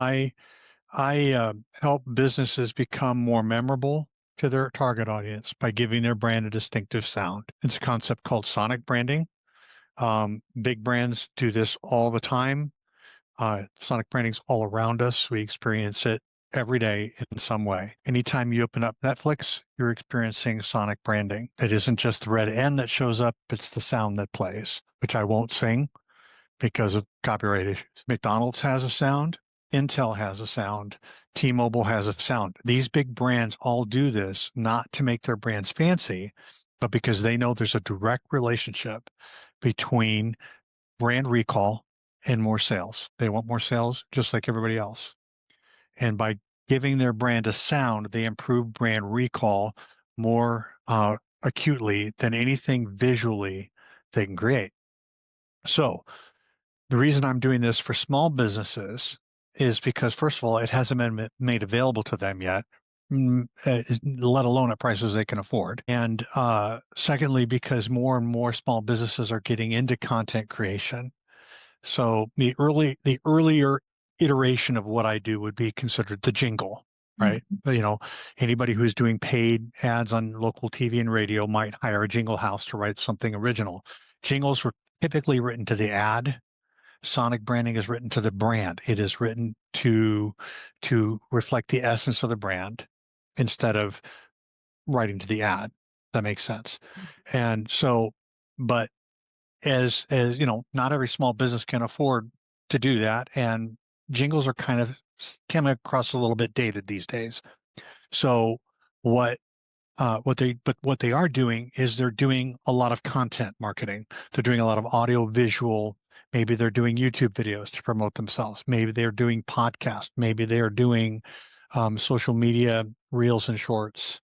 I I help businesses become more memorable to their target audience by giving their brand a distinctive sound. It's a concept called sonic branding. Big brands do this all the time. Sonic branding's all around us. We experience it every day in some way. Anytime you open up Netflix, you're experiencing sonic branding. It isn't just the red N that shows up, it's the sound that plays, which I won't sing because of copyright issues. McDonald's has a sound. Intel has a sound. T-Mobile has a sound. These big brands all do this not to make their brands fancy, but because they know there's a direct relationship between brand recall and more sales. They want more sales just like everybody else. And by giving their brand a sound, they improve brand recall more acutely than anything visually they can create. So the reason I'm doing this for small businesses is because, first of all, it hasn't been made available to them yet, let alone at prices they can afford. And secondly, because more and more small businesses are getting into content creation. So the earlier iteration of what I do would be considered the jingle, right? You know, anybody who's doing paid ads on local TV and radio might hire a jingle house to write something original. Jingles were typically written to the ad. Sonic branding is written to the brand. It is written to reflect the essence of the brand instead of writing to the ad. That makes sense. And so, but as you know, not every small business can afford to do that, and jingles are kind of coming across a little bit dated these days. So what what they are doing is they're doing a lot of content marketing. They're doing a lot of audio visual. Maybe they're doing YouTube videos to promote themselves. Maybe they're doing podcasts. Maybe they are doing social media reels and shorts,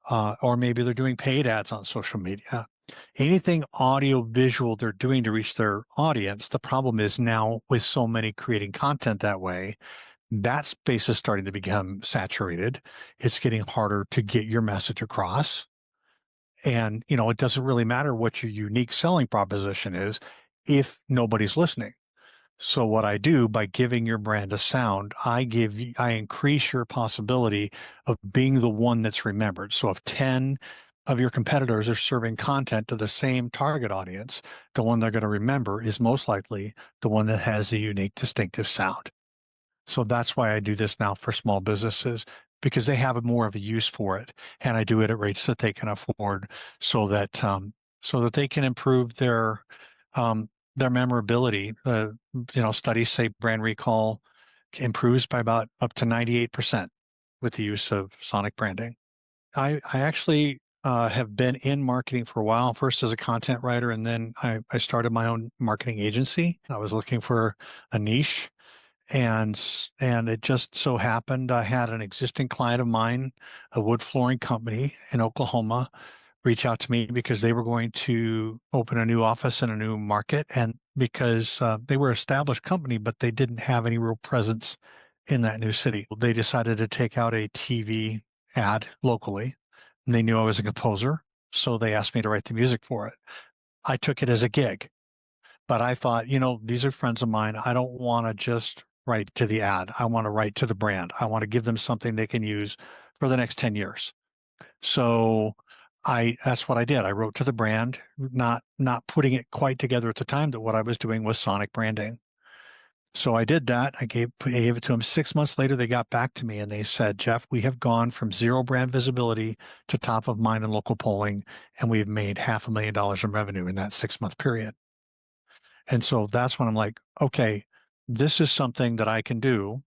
or maybe they're doing paid ads on social media. Anything audio visual they're doing to reach their audience. The problem is now with so many creating content that way, that space is starting to become saturated. It's getting harder to get your message across. And, you know, it doesn't really matter what your unique selling proposition is if nobody's listening. So what I do by giving your brand a sound, I increase your possibility of being the one that's remembered. So if 10 of your competitors are serving content to the same target audience, the one they're going to remember is most likely the one that has a unique, distinctive sound. So that's why I do this now for small businesses, because they have more of a use for it. And I do it at rates that they can afford so that they can improve their memorability. You know, studies say brand recall improves by about up to 98% with the use of sonic branding. I actually have been in marketing for a while, first as a content writer, and then I started my own marketing agency. I was looking for a niche, and it just so happened I had an existing client of mine, a wood flooring company in Oklahoma, reach out to me because they were going to open a new office in a new market, and because they were an established company, but they didn't have any real presence in that new city. They decided to take out a TV ad locally, and they knew I was a composer, so they asked me to write the music for it. I took it as a gig, but I thought, you know, these are friends of mine. I don't want to just write to the ad. I want to write to the brand. I want to give them something they can use for the next 10 years. So that's what I did. I wrote to the brand, not putting it quite together at the time that what I was doing was sonic branding. So I did that. I gave it to them. 6 months later, they got back to me and they said, Jeff, we have gone from zero brand visibility to top of mind in local polling, and we've made $500,000 in revenue in that 6 month period. And so that's when I'm like, okay, this is something that I can do.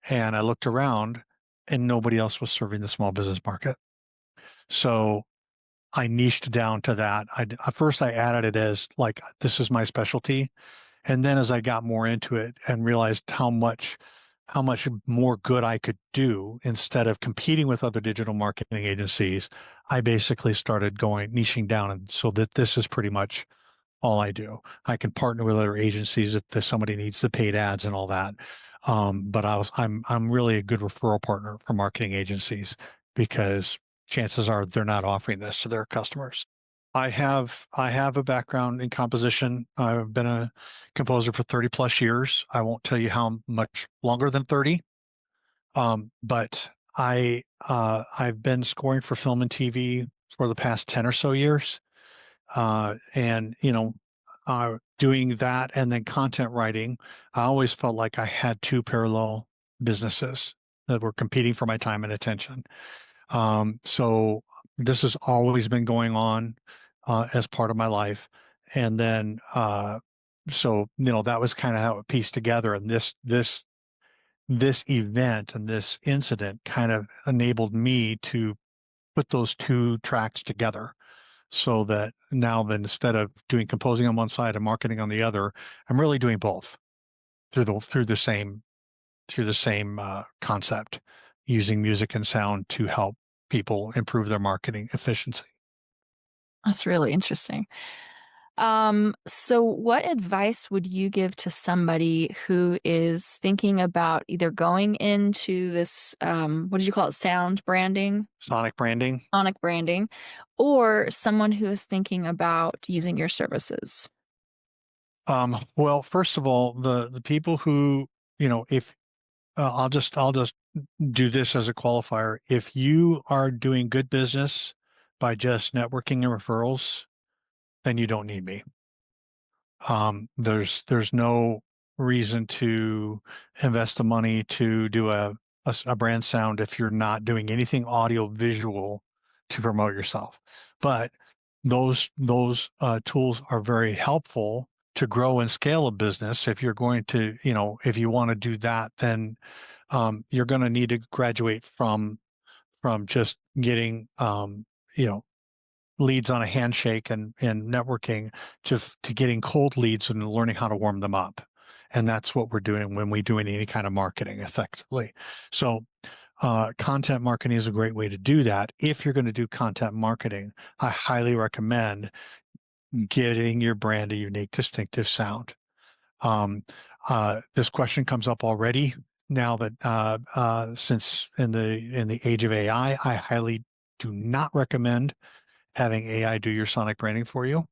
And I looked around and nobody else was serving the small business market. So I niched down to that. At first I added it as like, this is my specialty. And then as I got more into it and realized how much more good I could do instead of competing with other digital marketing agencies, I basically started niching down. And so that this is pretty much all I do. I can partner with other agencies if somebody needs the paid ads and all that. But I'm really a good referral partner for marketing agencies because chances are they're not offering this to their customers. I have a background in composition. I've been a composer for 30 plus years. I won't tell you how much longer than 30. But I've been scoring for film and TV for the past 10 or so years. And doing that and then content writing, I always felt like I had two parallel businesses that were competing for my time and attention. So this has always been going on as part of my life. And then that was kind of how it pieced together. And this event and this incident kind of enabled me to put those two tracks together so that now then instead of doing composing on one side and marketing on the other, I'm really doing both through the same concept, using music and sound to help people improve their marketing efficiency. That's really interesting. So what advice would you give to somebody who is thinking about either going into this, what did you call it, sound branding, Sonic branding. sonic branding, or someone who is thinking about using your services? Well, first of all, the people who, if I'll just do this as a qualifier. If you are doing good business by just networking and referrals, then you don't need me. There's no reason to invest the money to do a brand sound if you're not doing anything audio visual to promote yourself. But those tools are very helpful to grow and scale a business. If you're going to, if you want to do that, then you're going to need to graduate from just getting leads on a handshake and networking to getting cold leads and learning how to warm them up. And that's what we're doing when we do any kind of marketing effectively. So content marketing is a great way to do that. If you're going to do content marketing, I highly recommend getting your brand a unique, distinctive sound. This question comes up already now that since in the age of AI, I highly do not recommend having AI do your sonic branding for you.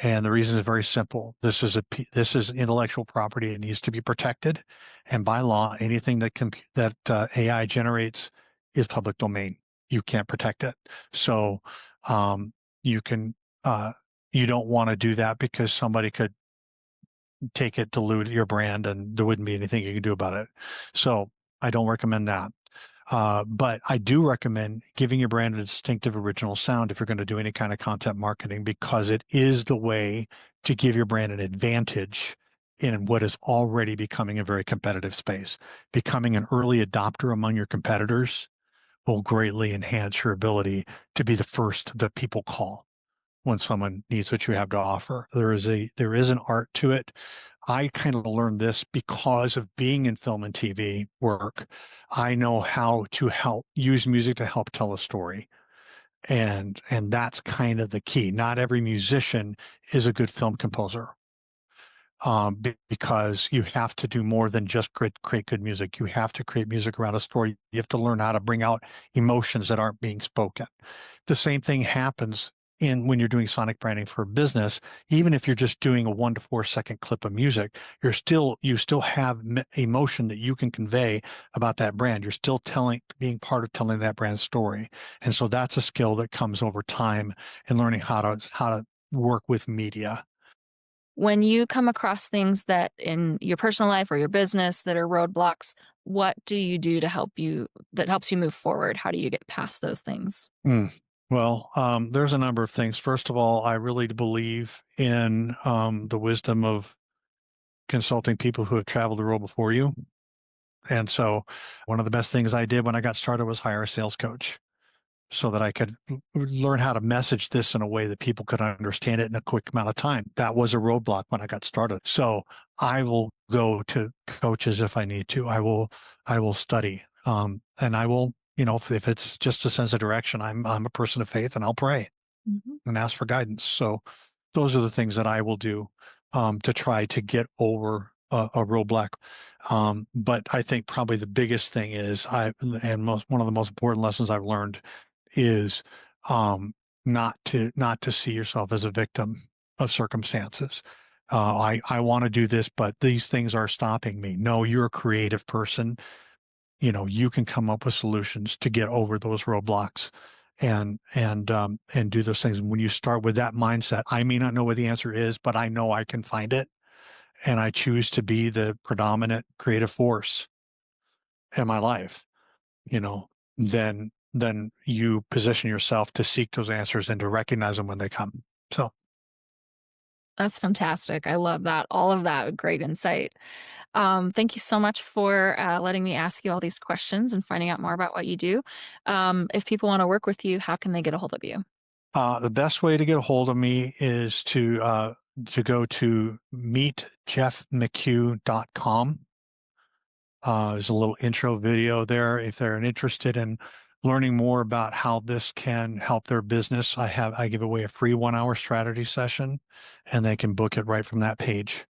And the reason is very simple. This is intellectual property. It needs to be protected, and by law, anything that AI generates is public domain. You can't protect it. So you can you don't want to do that because somebody could take it, dilute your brand, and there wouldn't be anything you can do about it. So I don't recommend that. But I do recommend giving your brand a distinctive original sound if you're going to do any kind of content marketing, because it is the way to give your brand an advantage in what is already becoming a very competitive space. Becoming an early adopter among your competitors will greatly enhance your ability to be the first that people call when someone needs what you have to offer. There is an art to it. I kind of learned this because of being in film and TV work. I know how to help use music to help tell a story. And that's kind of the key. Not every musician is a good film composer. Because you have to do more than just create good music. You have to create music around a story. You have to learn how to bring out emotions that aren't being spoken. The same thing happens when you're doing sonic branding for a business. Even if you're just doing a 1 to 4 second clip of music, you still have emotion that you can convey about that brand. You're still being part of telling that brand story. And so that's a skill that comes over time and learning how to work with media. When you come across things that in your personal life or your business that are roadblocks, what do you do to helps you move forward? How do you get past those things? Mm. Well, there's a number of things. First of all, I really believe in the wisdom of consulting people who have traveled the world before you. And so one of the best things I did when I got started was hire a sales coach so that I could learn how to message this in a way that people could understand it in a quick amount of time. That was a roadblock when I got started. So I will go to coaches if I need to. I will study. And I will, if it's just a sense of direction, I'm a person of faith and I'll pray Mhm. and ask for guidance. So those are the things that I will do to try to get over a roadblock. But I think probably the biggest thing is one of the most important lessons I've learned is not to see yourself as a victim of circumstances. I want to do this, but these things are stopping me. No, you're a creative person. You can come up with solutions to get over those roadblocks and do those things. When you start with that mindset, I may not know what the answer is, but I know I can find it, and I choose to be the predominant creative force in my life, you know, then you position yourself to seek those answers and to recognize them when they come. So, That's fantastic. I love that. All of that, great insight. Thank you so much for letting me ask you all these questions and finding out more about what you do. If people want to work with you, how can they get a hold of you? the best way to get a hold of me is to go to meetjeffmchugh.com. There's a little intro video there if they're interested in learning more about how this can help their business. I give away a free 1 hour strategy session, and they can book it right from that page.